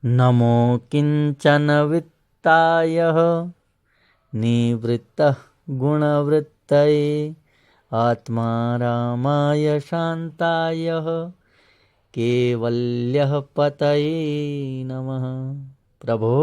नमो किंचन वित्ताय निवृत्तः गुणवृत्तये आत्मा रामाय शांताय केवल्यः पतये नमः। प्रभो,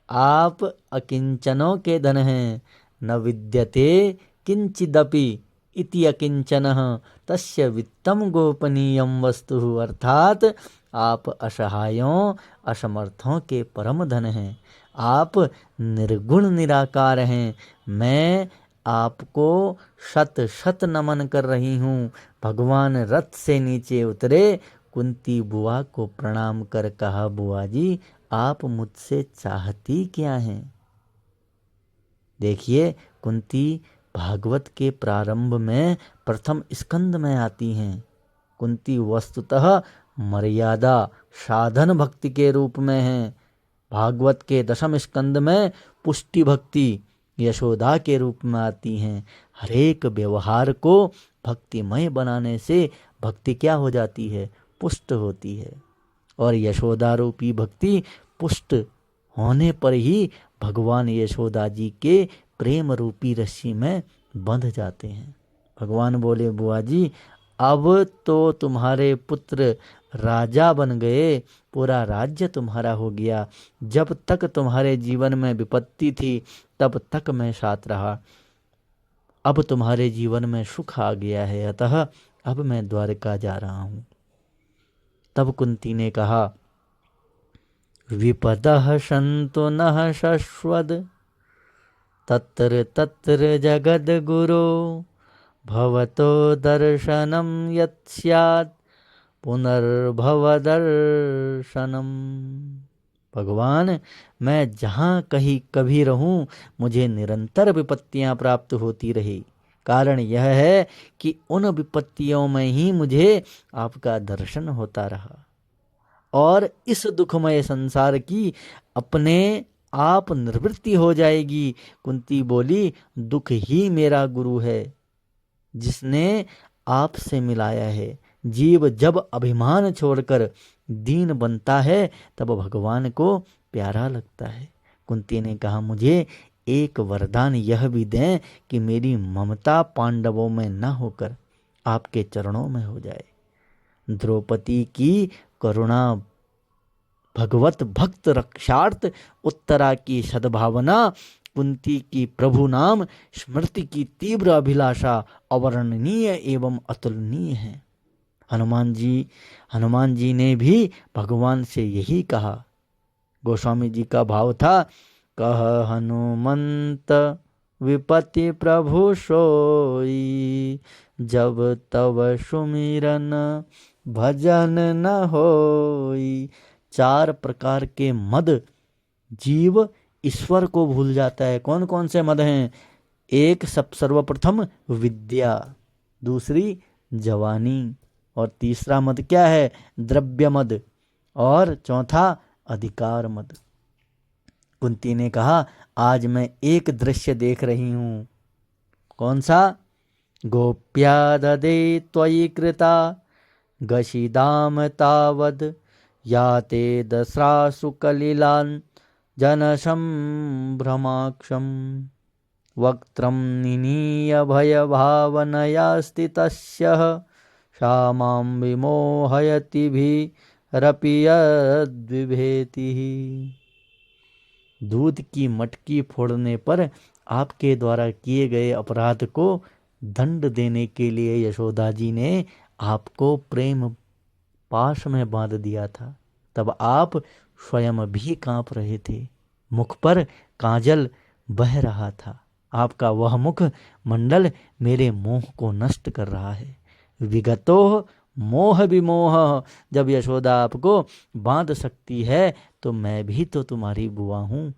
आप अकिंचनों के धन हैं। न विद्यते किंचिदपि इति अकिंचनः तस्य वित्तम गोपनीयम वस्तु। अर्थात आप असहायों असमर्थों के परम धन हैं। आप निर्गुण निराकार हैं। मैं आपको शत शत नमन कर रही हूँ। भगवान रथ से नीचे उतरे, कुंती बुआ को प्रणाम कर कहा, बुआ जी आप मुझसे चाहती क्या हैं? देखिए, कुंती भागवत के प्रारंभ में प्रथम स्कंद में आती हैं। कुंती वस्तुतः मर्यादा साधन भक्ति के रूप में है। भागवत के दशम स्कंद में पुष्टि भक्ति यशोदा के रूप में आती हैं। हरेक व्यवहार को भक्तिमय बनाने से भक्ति क्या हो जाती है? पुष्ट होती है। और यशोदा रूपी भक्ति पुष्ट होने पर ही भगवान यशोदा जी के प्रेम रूपी रस्सी में बंध जाते हैं। भगवान बोले, बुआ जी अब तो तुम्हारे पुत्र राजा बन गए, पूरा राज्य तुम्हारा हो गया। जब तक तुम्हारे जीवन में विपत्ति थी तब तक मैं साथ रहा। अब तुम्हारे जीवन में सुख आ गया है, अतः अब मैं द्वारका जा रहा हूँ। तब कुंती ने कहा, विपदः सन्तु नः शश्वद् तत्र तत्र जगद्गुरो भवतो दर्शनं यत् स्यात् पुनर्भव दर्शनम। भगवान, मैं जहाँ कहीं कभी रहूं मुझे निरंतर विपत्तियां प्राप्त होती रही। कारण यह है कि उन विपत्तियों में ही मुझे आपका दर्शन होता रहा और इस दुखमय संसार की अपने आप निवृत्ति हो जाएगी। कुंती बोली, दुख ही मेरा गुरु है जिसने आपसे मिलाया है। जीव जब अभिमान छोड़कर दीन बनता है तब भगवान को प्यारा लगता है। कुंती ने कहा, मुझे एक वरदान यह भी दें कि मेरी ममता पांडवों में न होकर आपके चरणों में हो जाए। द्रौपदी की करुणा, भगवत भक्त रक्षार्थ उत्तरा की सद्भावना, कुंती की प्रभु नाम स्मृति की तीव्र अभिलाषा अवर्णनीय एवं अतुलनीय है। हनुमान जी ने भी भगवान से यही कहा। गोस्वामी जी का भाव था, कह हनुमंत विपति प्रभु सोई जब तब सुमिरन भजन न होई। 4 प्रकार के मद जीव ईश्वर को भूल जाता है। कौन कौन से मद हैं? एक सर्वप्रथम विद्या, दूसरी जवानी, और तीसरा मद क्या है? द्रव्य मद, और चौथा अधिकार मद। कुंती ने कहा, आज मैं एक दृश्य देख रही हूं। कौन सा? गोप्या ददे त्वयि कृता गशिदाम तावद याते दस्रासु कलिलान् जनसंभ्रमाक्षम वक्त्रं निनीय भयभावनया स्थितस्यः सा मां विमोहयति भीरपि यद्विभेतिः। दूध की मटकी फोड़ने पर आपके द्वारा किए गए अपराध को दंड देने के लिए यशोदा जी ने आपको प्रेम पाश में बांध दिया था। तब आप स्वयं भी कांप रहे थे। मुख पर काजल बह रहा था। आपका वह मुख मंडल मेरे मोह को नष्ट कर रहा है। विगतो मोह विमोह। जब यशोदा आपको बांध सकती है तो मैं भी तो तुम्हारी बुआ हूँ।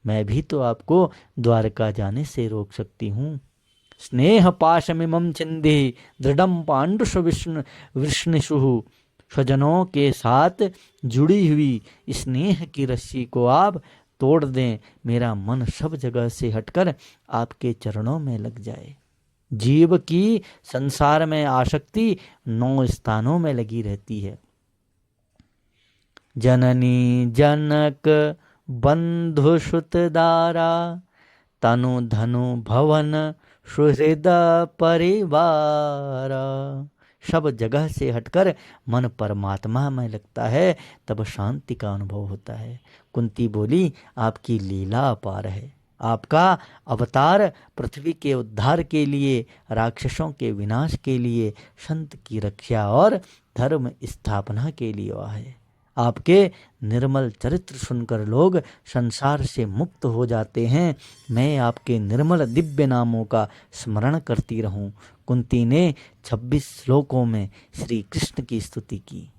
मैं भी तो आपको द्वारका जाने से रोक सकती हूँ। स्नेह पाशमिमं छिंदि दृढ़ं पाण्डुष विष्णुषु। स्वजनों के साथ जुड़ी हुई स्नेह की रस्सी को आप तोड़ दें। मेरा मन सब जगह से हटकर आपके चरणों में लग जाए। जीव की संसार में आसक्ति 9 स्थानों में लगी रहती है। जननी जनक बंधु सुतदारा तनु धनु भवन सुहृद परिवार। सब जगह से हटकर मन परमात्मा में लगता है, तब शांति का अनुभव होता है। कुंती बोली, आपकी लीला अपार है। आपका अवतार पृथ्वी के उद्धार के लिए, राक्षसों के विनाश के लिए, संत की रक्षा और धर्म स्थापना के लिए हुआ है। आपके निर्मल चरित्र सुनकर लोग संसार से मुक्त हो जाते हैं। मैं आपके निर्मल दिव्य नामों का स्मरण करती रहूं। कुंती ने 26 श्लोकों में श्री कृष्ण की स्तुति की।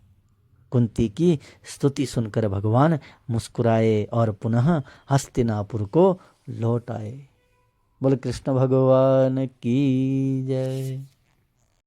कुंती की स्तुति सुनकर भगवान मुस्कुराए और पुनः हस्तिनापुर को लौट आए। बोल कृष्ण भगवान की जय।